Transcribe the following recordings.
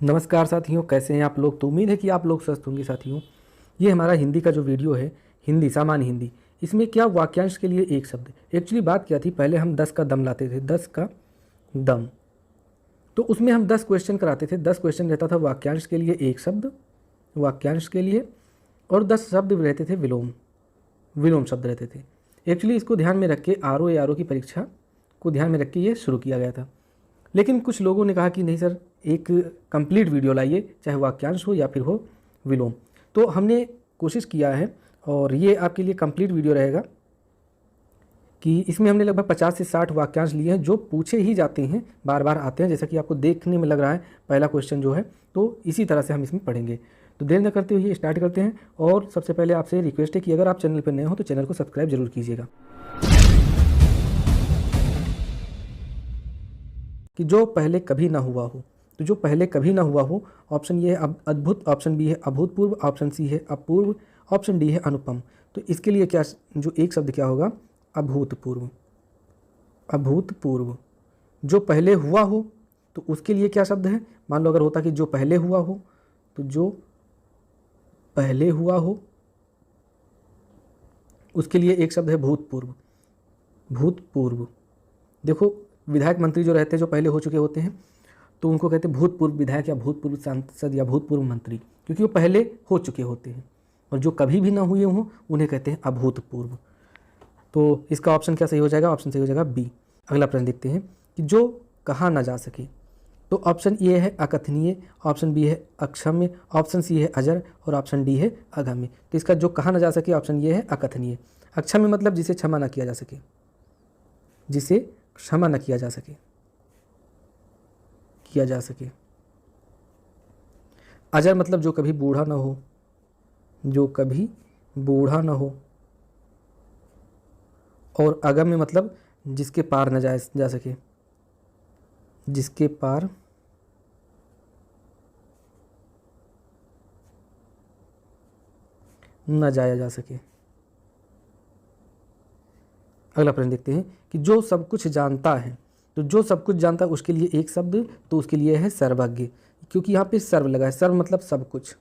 नमस्कार साथियों, कैसे हैं आप लोग। तो उम्मीद है कि आप लोग स्वस्थ होंगे साथियों। ये हमारा हिंदी का जो वीडियो है, हिंदी सामान्य हिंदी, इसमें क्या वाक्यांश के लिए एक शब्द। एक्चुअली बात क्या थी, पहले हम 10 का दम लाते थे, 10 का दम। तो उसमें हम 10 क्वेश्चन कराते थे। 10 क्वेश्चन रहता था वाक्यांश के लिए एक शब्द, वाक्यांश के लिए, और 10 शब्द रहते थे विलोम, विलोम शब्द रहते थे। एक्चुअली इसको ध्यान में रख के आरओ की परीक्षा को ध्यान में रख के ये शुरू किया गया था। लेकिन कुछ लोगों ने कहा कि नहीं सर, एक कंप्लीट वीडियो लाइए, चाहे वाक्यांश हो या फिर हो विलोम। तो हमने कोशिश किया है और ये आपके लिए कंप्लीट वीडियो रहेगा कि इसमें हमने लगभग 50 से 60 वाक्यांश लिए हैं जो पूछे ही जाते हैं, बार बार आते हैं, जैसा कि आपको देखने में लग रहा है पहला क्वेश्चन जो है। तो इसी तरह से हम इसमें पढ़ेंगे। तो देर न करते हुए स्टार्ट करते हैं। और सबसे पहले आपसे रिक्वेस्ट है कि अगर आप चैनल पर नए हो तो चैनल को सब्सक्राइब जरूर कीजिएगा। कि जो पहले कभी ना हुआ हो, तो जो पहले कभी ना हुआ हो, ऑप्शन ये है अद्भुत, ऑप्शन बी है अभूतपूर्व, ऑप्शन सी है अपूर्व, ऑप्शन डी है अनुपम। तो इसके लिए क्या, जो एक शब्द क्या होगा, अभूतपूर्व। अभूतपूर्व। जो पहले हुआ हो तो उसके लिए क्या शब्द है। मान लो अगर होता कि जो पहले हुआ हो, तो जो पहले हुआ हो उसके लिए एक शब्द है भूतपूर्व। भूतपूर्व। देखो, विधायक मंत्री जो रहते हैं, जो पहले हो चुके होते हैं, तो उनको कहते हैं भूतपूर्व विधायक या भूतपूर्व सांसद या भूतपूर्व मंत्री, क्योंकि वो पहले हो चुके होते हैं। और जो कभी भी ना हुए हों उन्हें कहते हैं अभूतपूर्व। तो इसका ऑप्शन क्या सही हो जाएगा, ऑप्शन सही हो जाएगा बी। अगला प्रश्न देखते हैं कि जो कहा ना जा सके। तो ऑप्शन ए है अकथनीय, ऑप्शन बी है अक्षम्य, ऑप्शन सी है अजर, और ऑप्शन डी है अगम्य। तो इसका जो कहा ना जा सके, ऑप्शन ए है अकथनीय। अक्षम्य मतलब जिसे क्षमा ना किया जा सके, जिसे क्षमा न किया जा सके, किया जा सके। अजर मतलब जो कभी बूढ़ा ना हो, जो कभी बूढ़ा ना हो। और अगम्य मतलब जिसके पार न जा सके, जिसके पार न जाया जा सके। अगला प्रश्न देखते हैं कि जो सब कुछ जानता है। तो जो सब कुछ जानता है उसके लिए एक शब्द, तो उसके लिए है सर्वज्ञ, क्योंकि यहाँ पे सर्व लगा है। सर्व मतलब सब कुछ।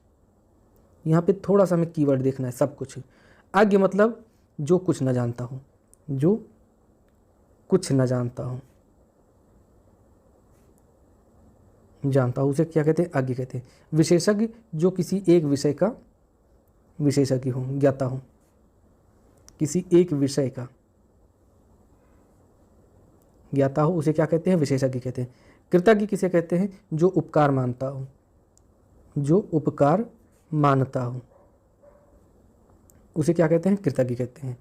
यहाँ पे थोड़ा सा हमें कीवर्ड देखना है, सब कुछ। अज्ञ मतलब जो कुछ न जानता हो, जो कुछ न जानता हो, जानता हो उसे क्या कहते हैं, अज्ञ कहते हैं। विशेषज्ञ जो किसी एक विषय का विशेषज्ञ हो, ज्ञाता हो, किसी एक विषय का ज्ञाता हो, उसे क्या कहते हैं, विशेषज्ञ कहते हैं। कृतज्ञ किसे कहते हैं, जो उपकार मानता हो, जो उपकार मानता हो, उसे क्या कहते हैं, कृतज्ञ कहते हैं।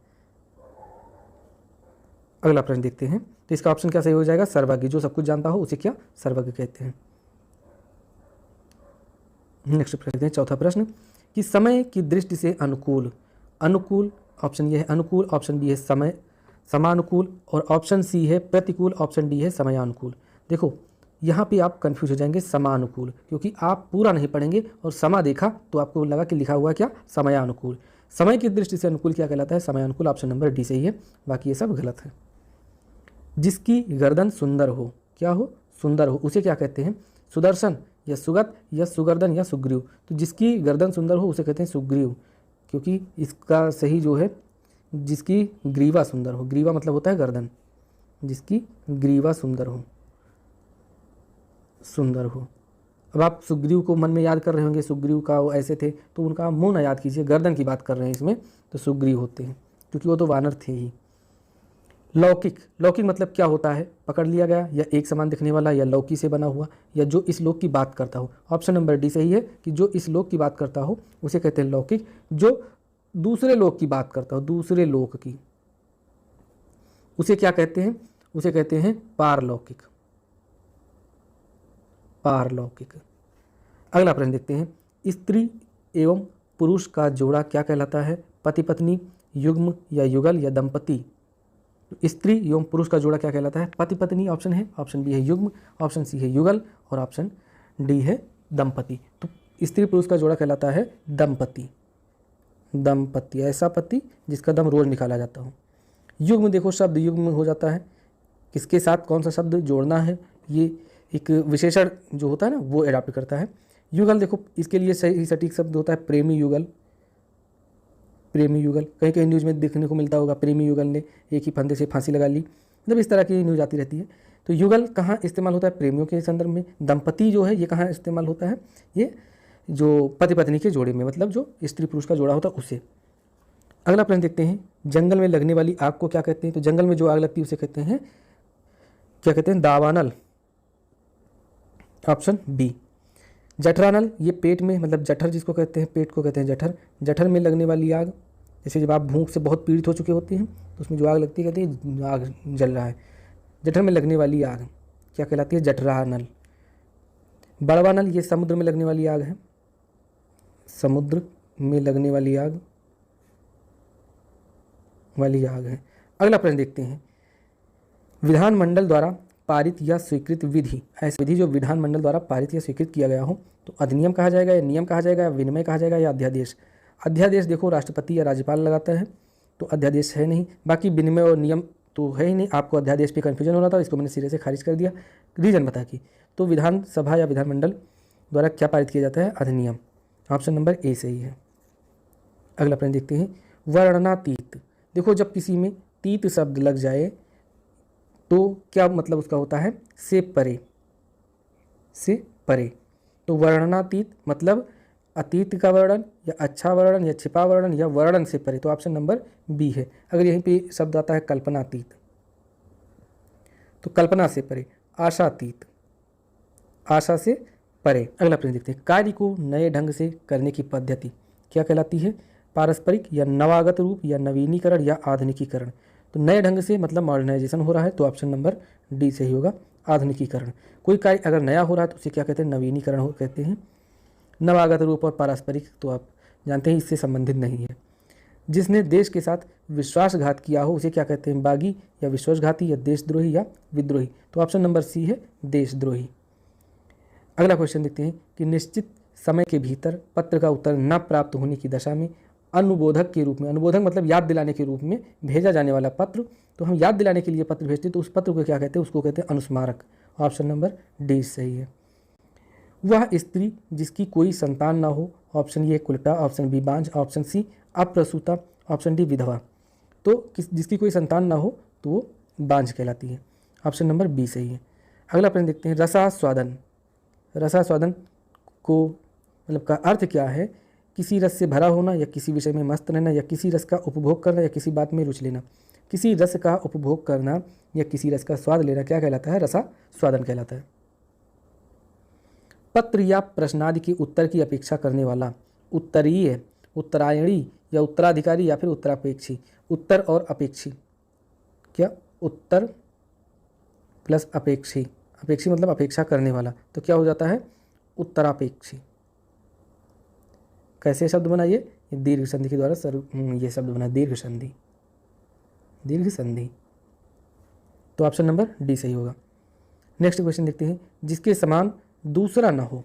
अगला प्रश्न देखते हैं। तो इसका ऑप्शन क्या सही हो जाएगा, सर्वज्ञ। जो सब कुछ जानता हो उसे क्या, सर्वज्ञ कहते हैं। नेक्स्ट प्रश्न देखते हैं, चौथा प्रश्न कि समय की दृष्टि से अनुकूल। अनुकूल, ऑप्शन ये है अनुकूल, ऑप्शन बी है समय समानुकूल, और ऑप्शन सी है प्रतिकूल, ऑप्शन डी है समयानुकूल। देखो, यहाँ पे आप कंफ्यूज हो जाएंगे, समानुकूल, क्योंकि आप पूरा नहीं पढ़ेंगे और समा देखा तो आपको लगा कि लिखा हुआ क्या, समयानुकूल। समय की दृष्टि से अनुकूल क्या कहलाता है, समयानुकूल। ऑप्शन नंबर डी सही है, बाकी ये सब गलत है। जिसकी गर्दन सुंदर हो, क्या हो, सुंदर हो, उसे क्या कहते हैं, सुदर्शन या सुगत या सुगर्दन या सुग्रीव। तो जिसकी गर्दन सुंदर हो उसे कहते हैं सुग्रीव, क्योंकि इसका सही जो है जिसकी ग्रीवा सुंदर हो। ग्रीवा मतलब होता है गर्दन, जिसकी ग्रीवा सुंदर हो, सुंदर हो। अब आप सुग्रीव को मन में याद कर रहे होंगे, सुग्रीव का वो ऐसे थे, तो उनका मुंह ना याद कीजिए, गर्दन की बात कर रहे हैं इसमें, तो सुग्रीव होते हैं, क्योंकि वो तो वानर थे ही। लौकिक, लौकिक मतलब क्या होता है, पकड़ लिया गया, या एक समान दिखने वाला, या लौकी से बना हुआ, या जो इस लोक की बात करता हो। ऑप्शन नंबर डी सही है कि जो इस लोक की बात करता हो उसे कहते हैं लौकिक। जो दूसरे लोक की बात करता हो, दूसरे लोक की, उसे क्या कहते हैं, उसे कहते हैं पारलौकिक, पारलौकिक। अगला प्रश्न देखते हैं, स्त्री एवं पुरुष का जोड़ा क्या कहलाता है, पति पत्नी, युग्म या युगल या दंपति। स्त्री एवं पुरुष का जोड़ा क्या कहलाता है, पति पत्नी ऑप्शन है, ऑप्शन बी है युग्म, ऑप्शन सी है युगल, और ऑप्शन डी है दंपति। तो स्त्री पुरुष का जोड़ा कहलाता है दंपति। दंपति, ऐसा पति जिसका दम रोज निकाला जाता हो। युग्म, देखो शब्द युग्म हो जाता है, किसके साथ कौन सा शब्द जोड़ना है, ये एक विशेषण जो होता है ना वो एडाप्ट करता है। युगल देखो इसके लिए सही सटीक शब्द होता है प्रेमी युगल। प्रेमी युगल कहीं कहीं न्यूज़ में देखने को मिलता होगा, प्रेमी युगल ने एक ही फंदे से फांसी लगा ली, मतलब इस तरह की न्यूज़ आती रहती है। तो युगल कहाँ इस्तेमाल होता है? प्रेमियों के संदर्भ में। दंपति जो है ये कहाँ इस्तेमाल होता है? ये जो पति पत्नी के जोड़े में, मतलब जो स्त्री पुरुष का जोड़ा होता है उसे। अगला प्रश्न देखते हैं, जंगल में लगने वाली आग को क्या कहते हैं? तो जंगल में जो आग लगती है उसे कहते हैं, क्या कहते हैं? दावानल। Option B. जठरानल, ये पेट में, मतलब जठर जिसको कहते हैं, पेट को कहते हैं जठर। जठर में लगने वाली आग, जैसे जब आप भूख से बहुत पीड़ित हो चुके होते हैं तो उसमें जो आग लगती है कहती है आग जल रहा है। जठर में लगने वाली आग क्या कहलाती है? जठरानल। बड़वानल, ये समुद्र में लगने वाली आग है। समुद्र में लगने वाली आग है। अगला प्रश्न देखते हैं, विधानमंडल द्वारा पारित या स्वीकृत विधि, ऐसी विधि जो विधानमंडल द्वारा पारित या स्वीकृत किया गया हो तो अधिनियम कहा जाएगा या नियम कहा जाएगा या विनिमय कहा जाएगा या अध्यादेश? अध्यादेश देखो राष्ट्रपति या राज्यपाल लगाता है तो अध्यादेश है नहीं। बाकी विनिमय और नियम तो है ही नहीं। आपको अध्यादेश पे कन्फ्यूजन हो रहा था, इसको मैंने सिरे से खारिज कर दिया, रीजन बता के। तो विधानसभा या विधानमंडल द्वारा क्या पारित किया जाता है? अधिनियम। ऑप्शन नंबर ए सही है। अगला प्रश्न देखते हैं, वर्णनातीत। देखो जब किसी में तीत शब्द लग जाए तो क्या मतलब उसका होता है? से परे, से परे। तो वर्णनातीत मतलब अतीत का वर्णन या अच्छा वर्णन या छिपा वर्णन या वर्णन से परे। तो ऑप्शन नंबर बी है। अगर यहीं पे शब्द आता है कल्पनातीत तो कल्पना से परे। आशातीत, आशा से परे। अगला प्रश्न देखते हैं, कार्य को नए ढंग से करने की पद्धति क्या कहलाती है? पारस्परिक या नवागत रूप या नवीनीकरण या आधुनिकीकरण? तो नए ढंग से मतलब मॉडर्नाइजेशन हो रहा है तो ऑप्शन नंबर डी सही होगा, आधुनिकीकरण। कोई कार्य अगर नया हो रहा है तो उसे क्या कहते हैं? नवीनीकरण कहते हैं। नवागत रूप और पारस्परिक तो आप जानते हैं इससे संबंधित नहीं है। जिसने देश के साथ विश्वासघात किया हो उसे क्या कहते हैं? बागी या विश्वासघाती या देशद्रोही या विद्रोही? तो ऑप्शन नंबर सी है, देशद्रोही। अगला क्वेश्चन देखते हैं कि निश्चित समय के भीतर पत्र का उत्तर न प्राप्त होने की दशा में अनुबोधक के रूप में, अनुबोधक मतलब याद दिलाने के रूप में भेजा जाने वाला पत्र, तो हम याद दिलाने के लिए पत्र भेजते हैं तो उस पत्र को क्या कहते हैं? उसको कहते हैं अनुस्मारक। ऑप्शन नंबर डी सही है। वह स्त्री जिसकी कोई संतान ना हो, ऑप्शन ए कुलटा, ऑप्शन बी बांझ, ऑप्शन सी अप्रसूता, ऑप्शन डी विधवा। तो जिसकी कोई संतान ना हो तो वो बांझ कहलाती है। ऑप्शन नंबर बी सही है। अगला प्रश्न देखते हैं, रसास्वादन। रसास्वादन को मतलब का अर्थ क्या है? किसी रस से भरा होना या किसी विषय में मस्त रहना या किसी रस का उपभोग करना या किसी बात में रुचि लेना। किसी रस का उपभोग करना या किसी रस का स्वाद लेना क्या कहलाता है? रसास्वादन कहलाता है। पत्र या प्रश्नादि के उत्तर की अपेक्षा करने वाला उत्तरीय, उत्तरायणी या उत्तराधिकारी या फिर उत्तरापेक्षी? उत्तर और अपेक्षी, क्या उत्तर प्लस अपेक्षी, अपेक्षी मतलब अपेक्षा करने वाला, तो क्या हो जाता है? उत्तरापेक्षी। कैसे शब्द बनाइए? दीर्घ संधि के द्वारा ये शब्द बना, दीर्घ संधि, दीर्घ संधि। तो ऑप्शन नंबर डी सही होगा। नेक्स्ट क्वेश्चन देखते हैं, जिसके समान दूसरा ना हो।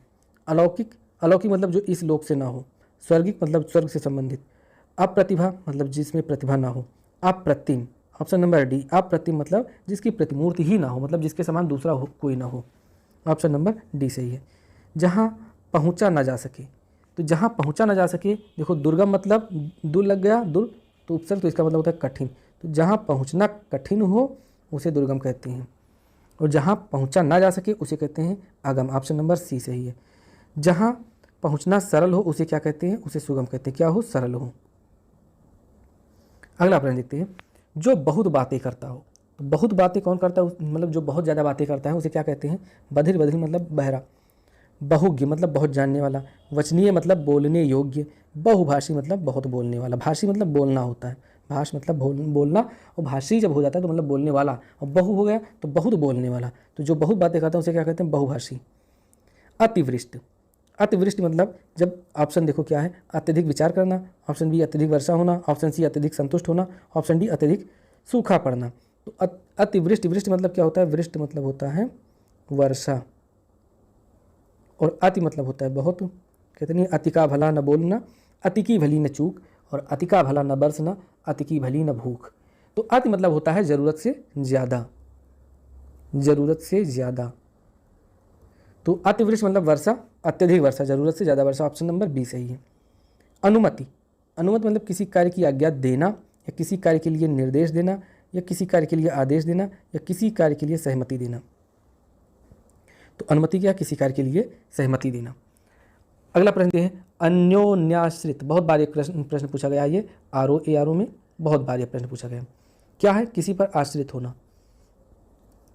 अलौकिक, अलौकिक मतलब जो इस लोक से ना हो। स्वर्गिक मतलब स्वर्ग से संबंधित। अप्रतिभा मतलब जिसमें प्रतिभा ना हो। अप्रतिम, ऑप्शन नंबर डी, अप्रतिम मतलब जिसकी प्रतिमूर्ति ही ना हो, मतलब जिसके समान दूसरा हो कोई ना हो। ऑप्शन नंबर डी सही है। जहाँ पहुँचा ना जा सके, तो जहाँ पहुँचा ना जा सके, देखो दुर्गम मतलब दुर लग गया, दुर तो उपसर्ग, तो इसका मतलब होता है कठिन। तो जहाँ पहुँचना कठिन हो उसे दुर्गम कहते हैं, और जहाँ पहुँचा ना जा सके उसे कहते हैं अगम। ऑप्शन नंबर सी सही है। जहाँ पहुँचना सरल हो उसे क्या कहते हैं? उसे सुगम कहते हैं। क्या हो? सरल हो। अगला प्रश्न देखते हैं, जो बहुत बातें करता हो। तो बहुत बातें कौन करता है? मतलब जो बहुत ज़्यादा बातें करता है उसे क्या कहते हैं? बधिर, बधिर मतलब बहरा। बहुज्ञ मतलब बहुत जानने वाला। वचनीय मतलब बोलने योग्य। बहुभाषी मतलब बहुत बोलने वाला। भाषी मतलब बोलना होता है, भाष मतलब बोलना, और भाषी जब हो जाता है तो मतलब बोलने वाला, और बहु हो गया तो बहुत बोलने वाला। तो जो बहुत बातें करता है उसे क्या कहते हैं? बहुभाषी। अतिवृष्टि, अतिवृष्टि मतलब जब ऑप्शन देखो क्या है? अत्यधिक विचार करना, ऑप्शन बी अत्यधिक वर्षा होना, ऑप्शन सी अत्यधिक संतुष्ट होना, ऑप्शन डी अत्यधिक सूखा पड़ना। तो अतिवृष्टि, वृष्टि मतलब क्या होता है? वृष्टि मतलब होता है वर्षा, और अति मतलब होता है बहुत। कहते नहीं, अति का भला न बोलना, अति की भली न चूक, और अति का भला न बरसना, अति की भली न भूख। तो अति मतलब होता है ज़रूरत से ज़्यादा, ज़रूरत से ज़्यादा। तो अतिवृष्टि मतलब वर्षा, अत्यधिक वर्षा, ज़रूरत से ज़्यादा वर्षा, ऑप्शन नंबर बी सही है। अनुमति, अनुमति मतलब किसी कार्य की आज्ञा देना या किसी कार्य के लिए निर्देश देना या किसी कार्य के लिए आदेश देना या किसी कार्य के लिए सहमति देना। तो अनुमति क्या, किसी कार्य के लिए सहमति देना। अगला प्रश्न है अन्योन्याश्रित, बहुत बार एक प्रश्न पूछा गया, ये ROA में बहुत बार ये प्रश्न पूछा गया। क्या है, किसी पर आश्रित होना।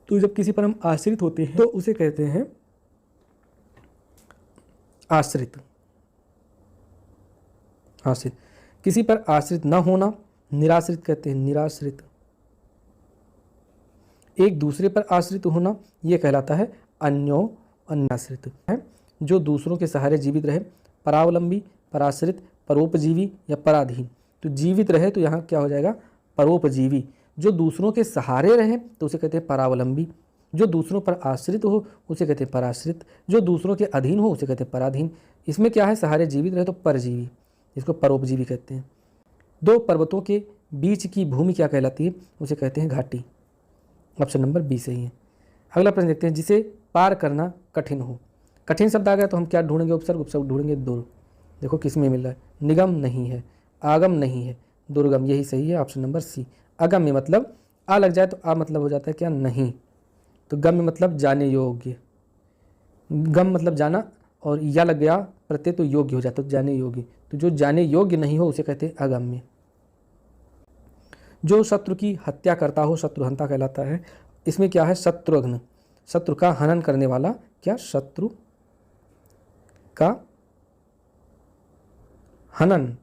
तो जब किसी पर हम आश्रित होते हैं तो उसे कहते हैं आश्रित। आश्रित, किसी पर आश्रित न होना निराश्रित कहते हैं, निराश्रित। एक दूसरे पर आश्रित होना यह कहलाता है अन्योन्याश्रित है, जो दूसरों के सहारे जीवित रहे। परावलंबी, पराश्रित, परोपजीवी या पराधीन। तो जीवित रहे तो यहाँ क्या हो जाएगा, परोपजीवी। जो दूसरों के सहारे रहे तो उसे कहते हैं परावलंबी। जो दूसरों पर आश्रित हो उसे कहते हैं पराश्रित। जो दूसरों के अधीन हो उसे कहते हैं पराधीन। इसमें क्या है, सहारे जीवित रहे तो परजीवी, इसको परोपजीवी कहते हैं। दो पर्वतों के बीच की भूमि क्या कहलाती है, उसे कहते हैं घाटी। ऑप्शन नंबर बी सही है। अगला प्रश्न देखते हैं, जिसे पार करना कठिन हो। कठिन शब्द आ गया तो हम क्या ढूंढेंगे, उपसर्ग। उपसर्ग ढूंढेंगे दूर। देखो किस में मिल रहा है, निगम नहीं है, आगम नहीं है, दुर्गम, यही सही है, ऑप्शन नंबर सी। अगम्य मतलब आ लग जाए तो आ मतलब हो जाता है क्या, नहीं। तो गम्य मतलब जाने योग्य, गम मतलब जाना, और या लग गया प्रत्यय तो योग्य हो जाता है, तो जाने योग्य। तो जो जाने योग्य नहीं हो उसे कहते हैं अगम्य। जो शत्रु की हत्या करता हो शत्रुहंता कहलाता है। इसमें क्या है, शत्रुघ्न, शत्रु का हनन करने वाला, क्या, शत्रु का हनन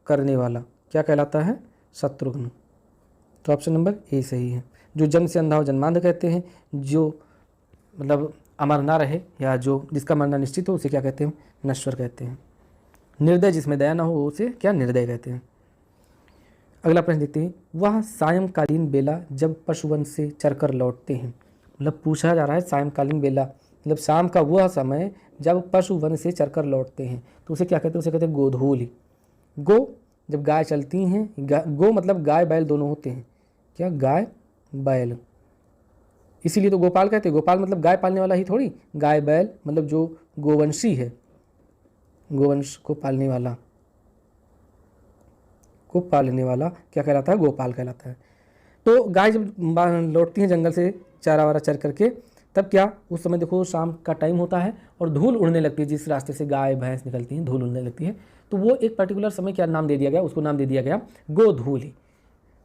करने वाला क्या कहलाता है, शत्रुघ्न। तो ऑप्शन नंबर ए सही है। जो जन्म से अंधा हो जन्मांध कहते हैं। जो मतलब अमर ना रहे या जो जिसका मरना निश्चित हो उसे क्या कहते हैं, नश्वर कहते हैं। निर्दय, जिसमें दया ना हो उसे क्या, निर्दय कहते हैं। अगला प्रश्न देखते हैं, वह सायंकालीन बेला जब पशुवन से चरकर लौटते हैं। मतलब पूछा जा रहा है सायंकालीन बेला मतलब शाम का वह समय जब पशुवन से चरकर लौटते हैं तो उसे क्या कहते हैं, उसे कहते हैं गोधूलि। गो, जब गाय चलती हैं, गो मतलब गाय बैल दोनों होते हैं, क्या, गाय बैल, इसीलिए तो गोपाल कहते हैं। गोपाल मतलब गाय पालने वाला ही थोड़ी, गाय बैल मतलब जो गोवंशी है, गोवंश को पालने वाला, को पालने वाला क्या कहलाता है, गोपाल कहलाता है। तो गाय जब लौटती हैं जंगल से चारा वारा चर करके, तब क्या, उस समय देखो शाम का टाइम होता है और धूल उड़ने लगती है। जिस रास्ते से गाय भैंस निकलती हैं धूल उड़ने लगती है, तो वो एक पर्टिकुलर समय क्या नाम दे दिया गया, उसको नाम दे दिया गया गोधूलि।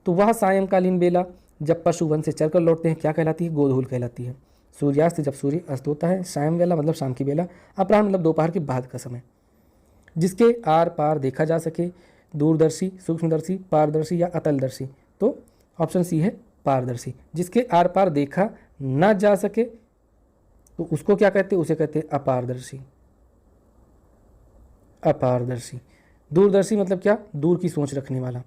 तो वह सायंकालीन बेला जब पशु वन से चरकर लौटते हैं क्या कहलाती है, गोधूल कहलाती है। सूर्यास्त, जब सूर्य अस्त होता है। सायं वेला मतलब शाम की बेला। अपराह्न मतलब दोपहर के बाद का समय। जिसके आर पार देखा जा सके, दूरदर्शी, सूक्ष्मदर्शी, पारदर्शी या अतलदर्शी। तो ऑप्शन सी है पारदर्शी। जिसके आर पार देखा ना जा सके तो उसको क्या कहते हैं, उसे कहते हैं अपारदर्शी। अपारदर्शी। दूरदर्शी मतलब क्या, दूर की सोच रखने वाला।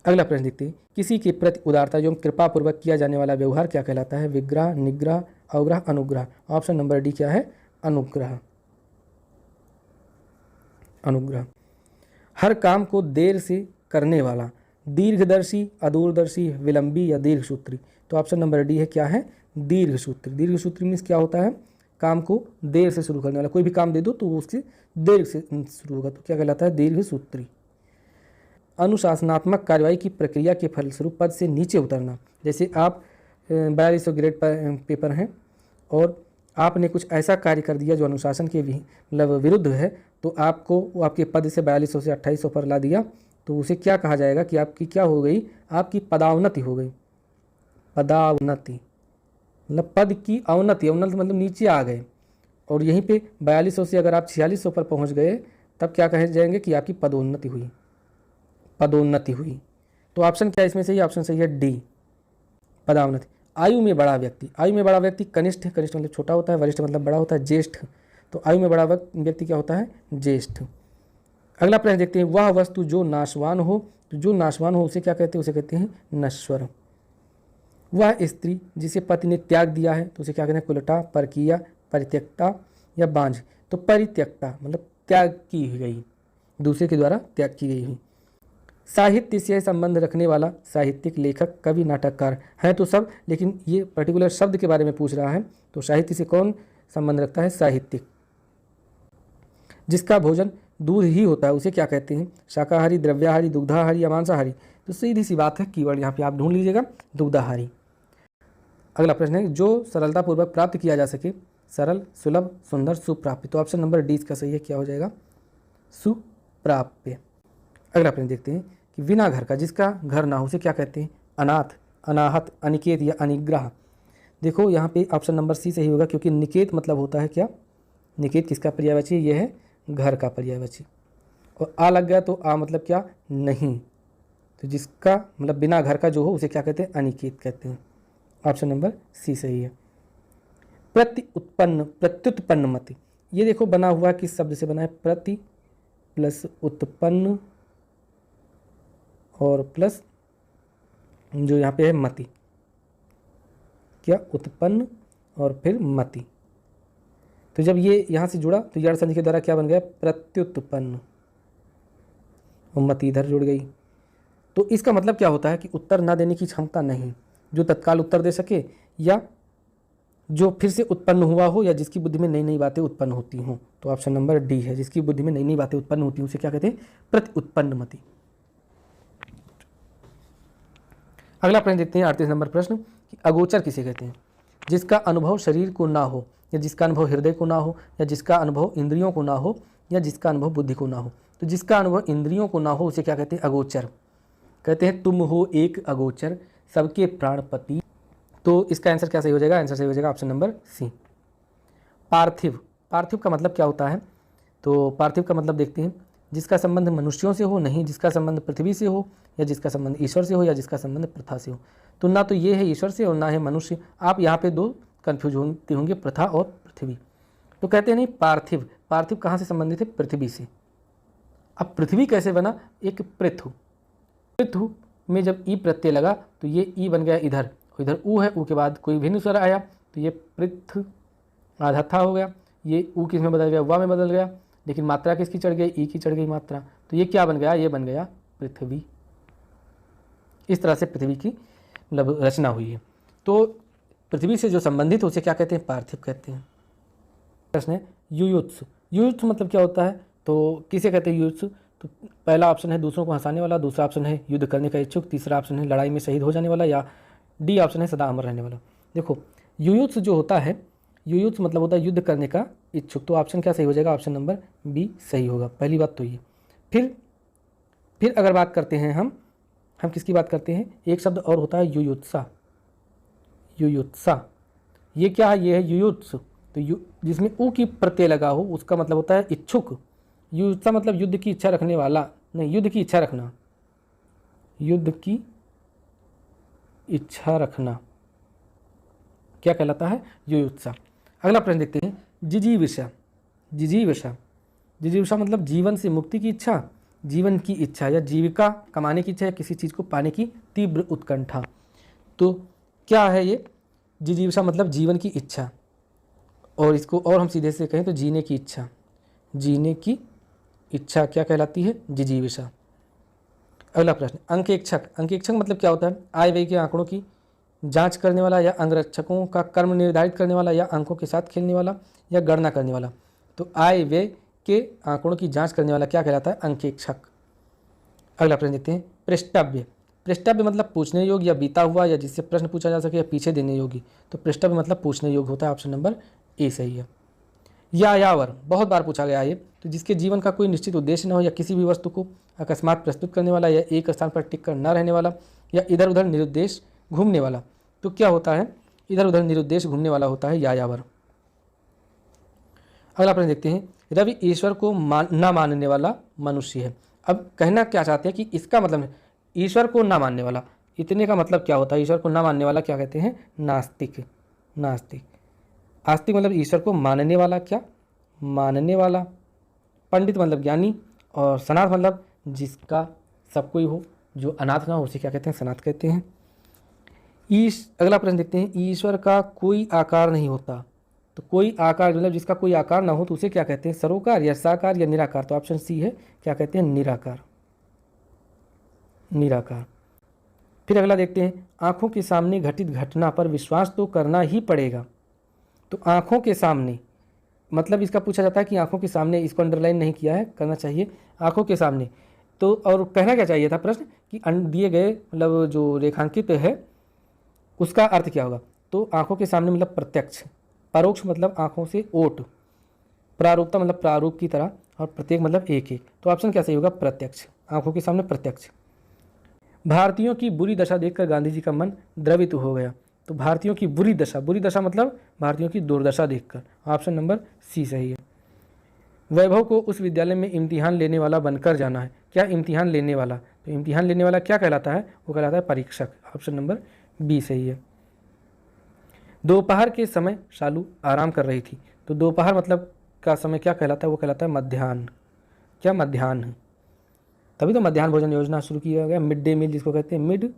अगला प्रश्न देखते हैं, किसी के प्रति उदारता एवं कृपापूर्वक किया जाने वाला व्यवहार क्या कहलाता है, विग्रह, निग्रह, अवग्रह, अनुग्रह। ऑप्शन नंबर डी क्या है, अनुग्रह। अनुग्रह। हर काम को देर से करने वाला, दीर्घदर्शी, अदूरदर्शी, विलंबी या दीर्घसूत्री। तो ऑप्शन नंबर डी है, क्या है, दीर्घसूत्री। दीर्घसूत्री मीन्स क्या होता है, काम को देर से शुरू करने वाला। कोई भी काम दे दो तो वो उससे देर से शुरू होगा, तो क्या कहलाता है, दीर्घसूत्री। अनुशासनात्मक कार्यवाही की प्रक्रिया के फलस्वरूप पद से नीचे उतरना। जैसे आप 4200 ग्रेड पेपर हैं और आपने कुछ ऐसा कार्य कर दिया जो अनुशासन के मतलब विरुद्ध है, तो आपको वो आपके पद से 4200 से 2800 पर ला दिया, तो उसे क्या कहा जाएगा कि आपकी क्या हो गई, आपकी पदावनति हो गई। पदावनति मतलब पद की अवनति, अवनति मतलब नीचे आ गए। और यहीं पे 4200 से अगर आप 4600 पर पहुंच गए तब क्या कहे जाएंगे कि आपकी पदोन्नति हुई, पदोन्नति हुई। तो ऑप्शन क्या इसमें सही, ऑप्शन सही है डी, पदावनति। आयु में बड़ा व्यक्ति, आयु में बड़ा व्यक्ति कनिष्ठ, कनिष्ठ मतलब छोटा होता है, वरिष्ठ मतलब बड़ा होता है, ज्येष्ठ। तो आयु में बड़ा व्यक्ति क्या होता है, ज्येष्ठ। अगला प्रश्न देखते हैं, वह वस्तु जो नाशवान हो, तो जो नाशवान हो उसे क्या कहते हैं, उसे कहते हैं नश्वर। वह स्त्री जिसे पति ने त्याग दिया है तो उसे क्या कहते हैं, कुलटा, परकीया, परित्यक्ता या बांझ। तो परित्यक्ता मतलब त्याग की गई, दूसरे के द्वारा त्याग की गई हुई। साहित्य से संबंध रखने वाला, साहित्यिक, लेखक, कवि, नाटककार है तो सब, लेकिन ये पर्टिकुलर शब्द के बारे में पूछ रहा है। तो साहित्य से कौन संबंध रखता है साहित्यिक। जिसका भोजन दूध ही होता है उसे क्या कहते हैं, शाकाहारी, द्रव्याहारी, दुग्धाहारी या मांसाहारी। तो सीधी सी बात है, कीवर्ड यहाँ पे आप ढूंढ लीजिएगा, दुग्धाहारी। अगला प्रश्न है, जो सरलतापूर्वक प्राप्त किया जा सके, सरल, सुलभ, सुंदर, सुप्राप्य। तो ऑप्शन नंबर डी इसका सही है, क्या हो जाएगा, सुप्राप्य। अगला प्रश्न देखते हैं कि बिना घर का, जिसका घर ना हो उसे क्या कहते हैं, अनाथ, अनाहत, अनिकेत या अनिग्रह। देखो यहाँ पे ऑप्शन नंबर सी सही होगा, क्योंकि निकेत मतलब होता है क्या, निकेत किसका पर्यायवाची, ये है घर का पर्यायवाची। और आ लग गया तो आ मतलब क्या, नहीं। तो जिसका मतलब बिना घर का जो हो उसे क्या कहते हैं, अनिकेत कहते हैं। ऑप्शन नंबर सी सही है। प्रत्युत्पन्न मति, ये देखो बना हुआ किस शब्द से बना है, प्रति प्लस उत्पन्न और प्लस जो यहाँ पे है मति, क्या, उत्पन्न और फिर मति। तो जब ये यहाँ से जुड़ा तो यड़ संधि के द्वारा क्या बन गया, प्रत्युत्पन्न, और मति इधर जुड़ गई। तो इसका मतलब क्या होता है कि उत्तर ना देने की क्षमता नहीं, जो तत्काल उत्तर दे सके, या जो फिर से उत्पन्न हुआ हो, या जिसकी बुद्धि में नई नई बातें उत्पन्न होती हों। तो ऑप्शन नंबर डी है, जिसकी बुद्धि में नई नई बातें उत्पन्न होती हैं उसे क्या कहते हैं, प्रत्युत्पन्न मति। अगला प्रश्न देखते हैं 38 नंबर प्रश्न कि अगोचर किसे कहते हैं, जिसका अनुभव शरीर को ना हो, या जिसका अनुभव हृदय को ना हो, या जिसका अनुभव इंद्रियों को ना हो, या जिसका अनुभव बुद्धि को ना हो। तो जिसका अनुभव इंद्रियों को ना हो उसे क्या कहते हैं, अगोचर कहते हैं। तुम हो एक अगोचर, सबके प्राणपति। तो इसका आंसर क्या सही हो जाएगा, आंसर सही हो जाएगा ऑप्शन नंबर सी। पार्थिव, पार्थिव का मतलब क्या होता है, तो पार्थिव का मतलब देखते हैं, जिसका संबंध मनुष्यों से हो, नहीं जिसका संबंध पृथ्वी से हो, या जिसका संबंध ईश्वर से हो, या जिसका संबंध प्रथा से हो। तो ना तो ये है ईश्वर से और ना है मनुष्य, आप यहाँ पे दो कन्फ्यूज होते होंगे, प्रथा और पृथ्वी। तो कहते हैं नहीं, पार्थिव, पार्थिव कहाँ से संबंधित है, पृथ्वी से। अब पृथ्वी कैसे बना, एक पृथु, पृथु में जब ई प्रत्यय लगा तो ये ई बन गया इधर, इधर ऊ है, ऊ के बाद कोई भिन्न स्वर आया तो ये पृथ आधा था हो गया, ये ऊ किस में बदल गया, वा में बदल गया, लेकिन मात्रा किसकी चढ़ गई, ई की चढ़ गई मात्रा। तो ये क्या बन गया, ये बन गया पृथ्वी। इस तरह से पृथ्वी की मतलब रचना हुई है। तो पृथ्वी से जो संबंधित उसे क्या कहते हैं, पार्थिव कहते हैं। प्रश्न है युयुत्सु, युयुत्सु मतलब क्या होता है, तो किसे कहते हैं युयुत्सु। तो पहला ऑप्शन है दूसरों को हंसाने वाला, दूसरा ऑप्शन है युद्ध करने का इच्छुक, तीसरा ऑप्शन है लड़ाई में शहीद हो जाने वाला, या डी ऑप्शन है सदा अमर रहने वाला। देखो युयुत्सु जो होता है, युयुत्सु मतलब होता है युद्ध करने का इच्छुक। तो ऑप्शन क्या सही हो जाएगा, ऑप्शन नंबर बी सही होगा। पहली बात तो ये। फिर अगर बात करते हैं हम किसकी बात करते हैं, एक शब्द और होता है युयुत्सा, युयुत्सा ये क्या है, ये है युयुत्सु। तो जिसमें ऊ की प्रत्यय लगा हो उसका मतलब होता है इच्छुक। युयुत्सा मतलब युद्ध की इच्छा रखने वाला, नहीं युद्ध की इच्छा रखना, युद्ध की इच्छा रखना क्या कहलाता है, युयुत्सा। अगला प्रश्न देखते हैं जिजीविषा, जिजीविषा, जिजीविषा मतलब जीवन से मुक्ति की इच्छा, जीवन की इच्छा या जीविका कमाने की इच्छा, या किसी चीज़ को पाने की तीव्र उत्कंठा। तो क्या है ये, जिजीविषा मतलब जीवन की इच्छा, और इसको और हम सीधे से कहें तो जीने की इच्छा, जीने की इच्छा क्या कहलाती है, जिजीविषा। अगला प्रश्न अंकेक्षक, अंकेक्षक मतलब क्या होता है, आय व्यय के आंकड़ों की जांच करने वाला, या अंगरक्षकों का कर्म निर्धारित करने वाला, या अंकों के साथ खेलने वाला, या गणना करने वाला। तो आय व्यय के आंकड़ों की जांच करने वाला क्या कहलाता है, अंकेक्षक। अगला प्रश्न देखते हैं पृष्ठव्य, पृष्ठव्य मतलब पूछने योग्य या बीता हुआ, या जिससे प्रश्न पूछा जा सके, या पीछे देने योग्य। तो पृष्ठव्य मतलब पूछने योग्य होता है, ऑप्शन नंबर ए सही है। यायावर बहुत बार पूछा गया ये, तो जिसके जीवन का कोई निश्चित उद्देश्य न हो, या किसी भी वस्तु को अकस्मात प्रस्तुत करने वाला, या एक स्थान पर टिक कर न रहने वाला, या इधर उधर निरुद्देश घूमने वाला। तो क्या होता है, इधर उधर निरुद्देश घूमने वाला होता है यायावर। अगला प्रश्न देखते हैं रवि ईश्वर को न मानने वाला मनुष्य है। अब कहना क्या चाहते हैं कि इसका मतलब ईश्वर को न मानने वाला, इतने का मतलब क्या होता है, ईश्वर को न मानने वाला क्या कहते हैं, नास्तिक, नास्तिक। आस्तिक मतलब ईश्वर को मानने वाला, क्या मानने वाला। पंडित मतलब ज्ञानी, और सनाथ मतलब जिसका सब कोई हो, जो अनाथ ना हो उसे क्या कहते हैं, सनाथ कहते हैं। अगला प्रश्न देखते हैं ईश्वर का कोई आकार नहीं होता। तो कोई आकार मतलब जिसका कोई आकार ना हो तो उसे क्या कहते हैं, सरोकार या साकार या निराकार। तो ऑप्शन सी है, क्या कहते हैं, निराकार, निराकार। फिर अगला देखते हैं आंखों के सामने घटित घटना पर विश्वास तो करना ही पड़ेगा। तो आँखों के सामने, मतलब इसका पूछा जाता है कि आँखों के सामने, इसको अंडरलाइन नहीं किया है, करना चाहिए आँखों के सामने। तो और कहना क्या चाहिए था प्रश्न कि दिए गए मतलब जो रेखांकित है उसका अर्थ क्या होगा। तो आँखों के सामने मतलब प्रत्यक्ष, परोक्ष मतलब आँखों से ओट, प्रारूपता मतलब प्रारूप की तरह, और प्रत्येक मतलब एक एक। तो ऑप्शन क्या सही होगा, प्रत्यक्ष, आँखों के सामने प्रत्यक्ष। भारतीयों की बुरी दशा देखकर गांधी जी का मन द्रवित हो गया। तो भारतीयों की बुरी दशा मतलब भारतीयों की दुर्दशा देखकर, ऑप्शन नंबर सी सही है। वैभव को उस विद्यालय में इम्तिहान लेने वाला बनकर जाना है। क्या इम्तिहान लेने वाला, तो इम्तिहान लेने वाला क्या कहलाता है, वो कहलाता है परीक्षक, ऑप्शन नंबर बी सही है। दोपहर के समय शालू आराम कर रही थी। तो दोपहर मतलब का समय क्या कहलाता है, वो कहलाता है मध्याह्न, क्या मध्याह्न, तभी तो मध्याह्न भोजन योजना शुरू किया गया, मिड डे मील जिसको कहते हैं, मिड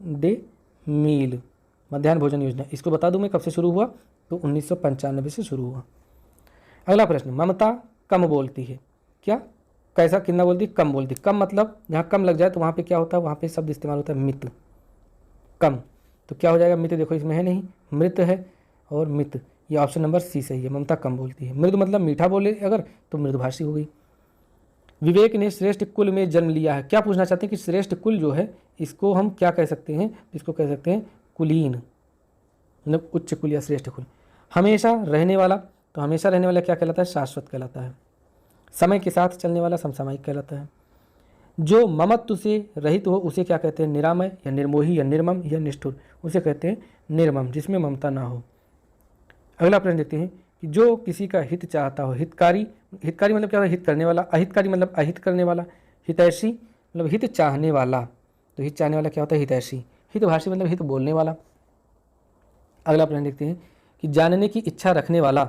डे मील, मध्याह्न भोजन योजना। इसको बता दूं मैं कब से शुरू हुआ, तो 1995 से शुरू हुआ। अगला प्रश्न, ममता कम बोलती है, क्या कैसा, कितना बोलती है, कम बोलती है। कम मतलब जहाँ कम लग जाए तो वहाँ पे क्या होता है, वहाँ पे शब्द इस्तेमाल होता है मित, कम। तो क्या हो जाएगा, मित देखो इसमें है नहीं, मृत है और मित, ये ऑप्शन नंबर सी सही है, ममता कम बोलती है। मृदु मतलब मीठा बोले अगर, तो मृदुभाषी हो गई। विवेक ने श्रेष्ठ कुल में जन्म लिया है। क्या पूछना चाहते हैं कि श्रेष्ठ कुल जो है इसको हम क्या कह सकते हैं, इसको कह सकते हैं कुलीन, मतलब उच्च कुल या श्रेष्ठ कुल। हमेशा रहने वाला, तो हमेशा रहने वाला क्या कहलाता है, शाश्वत कहलाता है। समय के साथ चलने वाला समसामयिक कहलाता है। जो ममत्व से रहित हो उसे क्या कहते हैं, निरामय या निर्मोही या निर्मम या निष्ठुर, उसे कहते हैं निर्मम, जिसमें ममता ना हो। अगला प्रश्न देखते हैं कि जो किसी का हित चाहता हो, हितकारी, हितकारी मतलब क्या होता है, हित करने वाला। अहितकारी मतलब अहित करने वाला। हितैषी मतलब हित चाहने वाला, तो हित चाहने वाला क्या होता है, हितैषी। हितभाषी मतलब हित बोलने वाला। अगला प्रश्न देखते हैं कि जानने की इच्छा रखने वाला,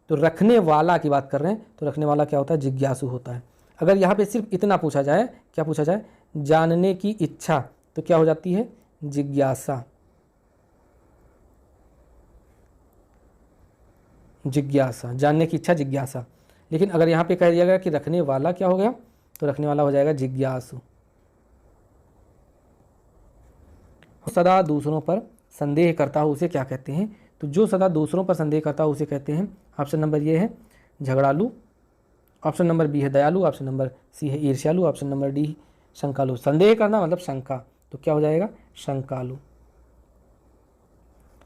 तो रखने वाला की बात कर रहे हैं, तो रखने वाला क्या होता है, जिज्ञासु होता है। अगर यहाँ पे सिर्फ इतना पूछा जाए, क्या पूछा जाए, जानने की इच्छा, तो क्या हो जाती है, जिज्ञासा, जिज्ञासा, जानने की इच्छा जिज्ञासा। लेकिन अगर यहाँ पे कह दिया गया कि रखने वाला क्या हो गया, तो रखने वाला हो जाएगा जिज्ञासु। सदा दूसरों पर संदेह करता हो उसे क्या कहते हैं, तो जो सदा दूसरों पर संदेह करता हो उसे कहते हैं, ऑप्शन नंबर ये है झगड़ालू, ऑप्शन नंबर बी है दयालु, ऑप्शन नंबर सी है ईर्ष्यालु, ऑप्शन नंबर डी शंकालु। संदेह करना मतलब शंका, तो क्या हो जाएगा, शंकालु।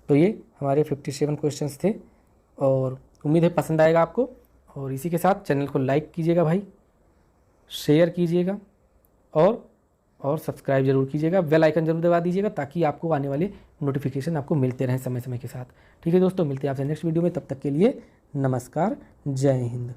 तो ये हमारे 57 क्वेश्चंस थे और उम्मीद है पसंद आएगा आपको। और इसी के साथ चैनल को लाइक कीजिएगा भाई, शेयर कीजिएगा और सब्सक्राइब जरूर कीजिएगा, बेल आइकन जरूर दबा दीजिएगा ताकि आपको आने वाले नोटिफिकेशन आपको मिलते रहें समय समय के साथ। ठीक है दोस्तों, मिलते हैं आपसे नेक्स्ट वीडियो में, तब तक के लिए नमस्कार, जय हिंद।